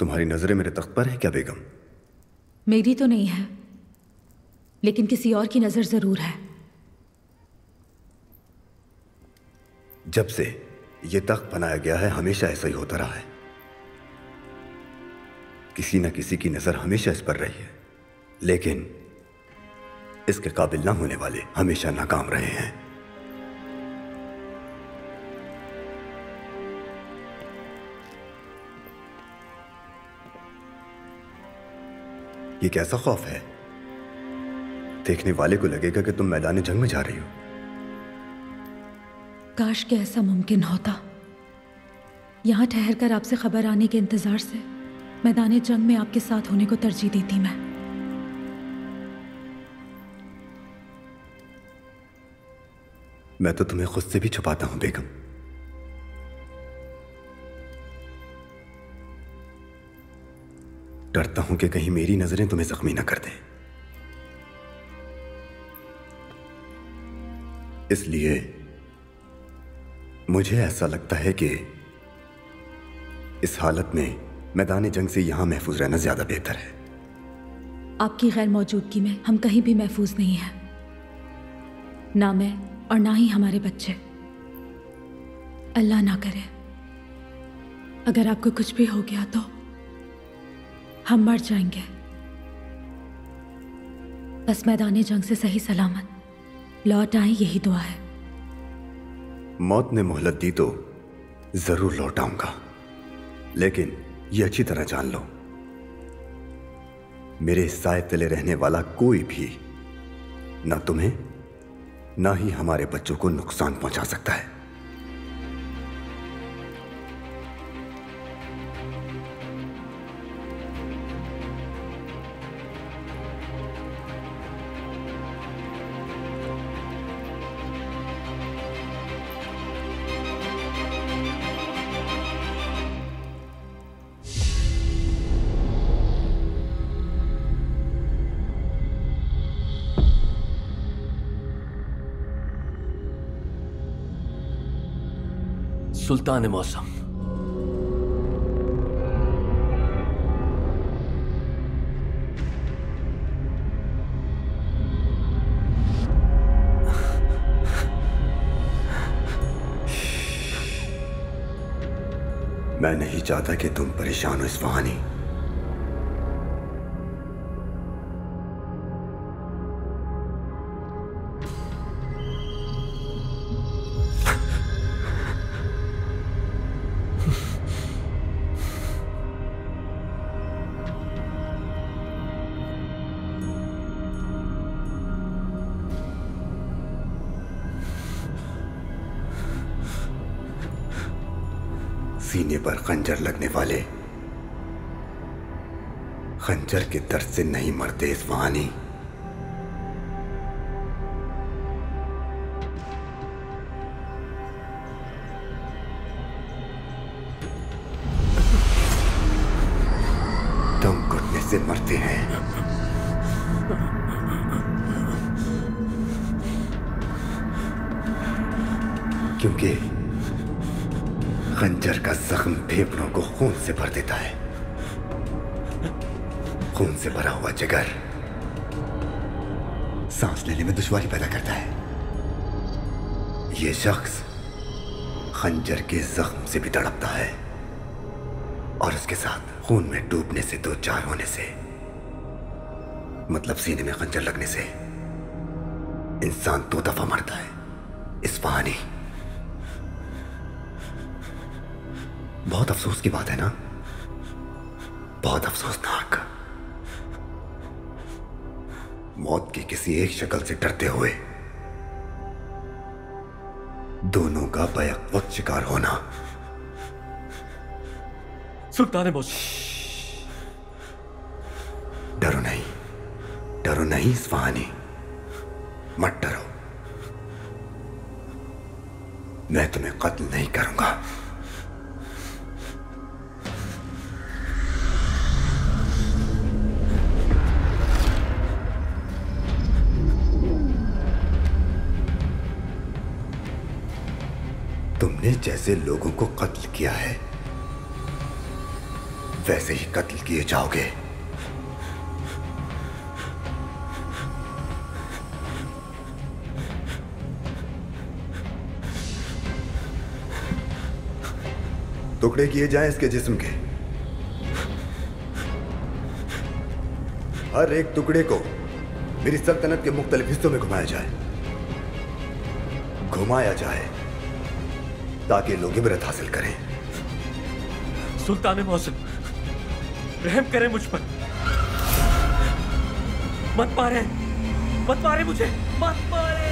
तुम्हारी नजरें मेरे तख्त पर है क्या बेगम? मेरी तो नहीं है, लेकिन किसी और की नजर जरूर है। जब से ये तख्त बनाया गया है हमेशा ऐसा ही होता रहा है। किसी न किसी की नजर हमेशा इस पर रही है, लेकिन इसके काबिल ना होने वाले हमेशा नाकाम रहे हैं। ये कैसा खौफ है? देखने वाले को लगेगा कि तुम मैदान जंग में जा रही हो। काश के ऐसा मुमकिन होता। यहां ठहरकर आपसे खबर आने के इंतजार से मैदान जंग में आपके साथ होने को तरजीह देती मैं। मैं तो तुम्हें खुद से भी छुपाता हूं बेगम। डरता हूं कि कहीं मेरी नजरें तुम्हें जख्मी ना कर दें। इसलिए मुझे ऐसा लगता है कि इस हालत में मैदान जंग से यहां महफूज रहना ज्यादा बेहतर है। आपकी गैर मौजूदगी में हम कहीं भी महफूज नहीं हैं, ना मैं और ना ही हमारे बच्चे। अल्लाह ना करे अगर आपको कुछ भी हो गया तो हम मर जाएंगे। बस मैदान जंग से सही सलामत लौट आए, यही दुआ है। मौत ने मोहलत दी तो जरूर लौट आऊंगा, लेकिन ये अच्छी तरह जान लो, मेरे साए तले रहने वाला कोई भी ना तुम्हें ना ही हमारे बच्चों को नुकसान पहुंचा सकता है। सुल्तान मौसम, मैं नहीं चाहता कि तुम परेशान हो इस्फहानी। सीने पर खंजर लगने वाले खंजर के दर्द से नहीं मरते इस्फहानी। दम घुटने से मरते हैं। क्योंकि खंजर का जख्म फेफड़ों को खून से भर देता है। खून से भरा हुआ जिगर सांस लेने में दुश्वारी पैदा करता है। यह शख्स खंजर के जख्म से भी तड़पता है, और उसके साथ खून में डूबने से दो चार होने से, मतलब सीने में खंजर लगने से इंसान 2 दफा मरता है। इस्फहानी, बहुत अफसोस की बात है ना, बहुत अफसोसनाक। मौत की किसी एक शक्ल से डरते हुए दोनों का बैक वक्त शिकार होना। सुल्तान मौसम, डरो नहीं, डरो नहीं इस्फहानी, मत डरो। मैं तुम्हें कत्ल नहीं करूंगा। तुमने जैसे लोगों को कत्ल किया है वैसे ही कत्ल किए जाओगे। टुकड़े किए जाएं इसके जिस्म के। हर एक टुकड़े को मेरी सल्तनत के मुख्तलिफ हिस्सों में घुमाया जाए ताकि लोग इबरत हासिल करें। सुल्तान मौसम, रहम करें मुझ पर। मत मारे मुझे, मत मारे।